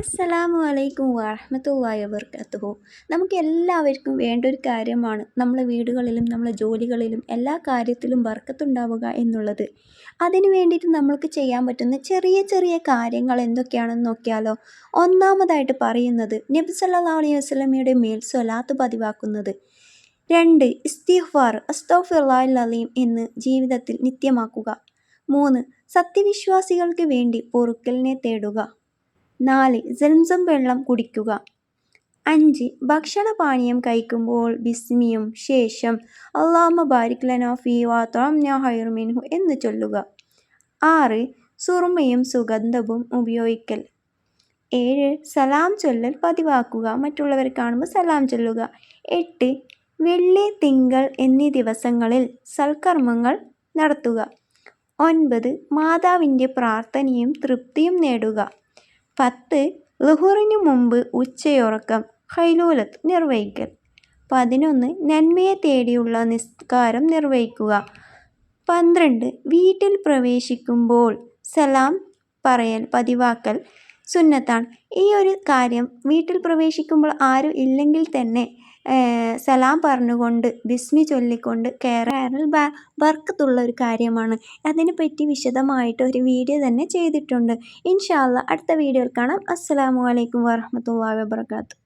അസ്സലാമു അലൈക്കും വറഹ്മത്തുള്ളാഹി വബർക്കാത്തുഹു. നമുക്ക് എല്ലാവർക്കും വേണ്ട ഒരു കാര്യമാണ് നമ്മളെ വീടുകളിലും നമ്മളെ ജോലികളിലും എല്ലാ കാര്യത്തിലും ബർക്കത്തുണ്ടാവുക എന്നുള്ളത്. അതിനു വേണ്ടിയിട്ട് നമ്മൾക്ക് ചെയ്യാൻ പറ്റുന്ന ചെറിയ ചെറിയ കാര്യങ്ങൾ എന്തൊക്കെയാണെന്ന് നോക്കിയാലോ. ഒന്നാമതായിട്ട് പറയുന്നത് നബി സല്ലല്ലാഹു അലൈഹി വസല്ലമയുടെ മേൽ സ്വലാത്ത് പതിവാക്കുന്നത്. 2. ഇസ്തിഗ്ഫാർ അസ്തഗ്ഫിറുല്ലാഹൽ അലീം എന്ന് ജീവിതത്തിൽ നിത്യമാക്കുക. 3. സത്യവിശ്വാസികൾക്ക് വേണ്ടി പൊറുക്കലിനെ തേടുക. 4. സംസം വെള്ളം കുടിക്കുക. 5. ഭക്ഷണപാനീയം കഴിക്കുമ്പോൾ ബിസ്മിയും ശേഷം അല്ലാഹുമ്മ ബാരിക് ലനാ ഫീ വഅത്അംനാ ഖൈറൻ മിൻഹു എന്ന് ചൊല്ലുക. 6. സുറുമയും സുഗന്ധവും ഉപയോഗിക്കൽ. 7. സലാം ചൊല്ലൽ പതിവാക്കുക. മറ്റുള്ളവരെ കാണുമ്പോൾ സലാം ചൊല്ലുക. 8. വെള്ളി, തിങ്കൾ എന്നീ ദിവസങ്ങളിൽ സൽക്കർമ്മങ്ങൾ നടത്തുക. 9. മാതാവിൻ്റെ പ്രാർത്ഥനയും തൃപ്തിയും നേടുക. 10. ളുഹറിനു മുമ്പ് ഉച്ചയുറക്കം ഖൈലൂലത്ത് നിർവഹിക്കൽ. 11. നന്മയെ തേടിയുള്ള നിസ്കാരം നിർവഹിക്കുക. 12. വീട്ടിൽ പ്രവേശിക്കുമ്പോൾ സലാം പറയൽ പതിവാക്കൽ സുന്നത്താണ്. ഈ ഒരു കാര്യം വീട്ടിൽ പ്രവേശിക്കുമ്പോൾ ആരും ഇല്ലെങ്കിൽ തന്നെ സലാം പറഞ്ഞുകൊണ്ട് ബിസ്മി ചൊല്ലിക്കൊണ്ട് കയറൽ ബർക്കത്തുള്ള ഒരു കാര്യമാണ്. അതിനെപ്പറ്റി വിശദമായിട്ട് ഒരു വീഡിയോ തന്നെ ചെയ്തിട്ടുണ്ട്. ഇൻഷാ അല്ലാഹ് അടുത്ത വീഡിയോയിൽ കാണാം. അസ്സലാമു അലൈക്കും വറഹ്മത്തുള്ളാഹി വബറകാതുഹു.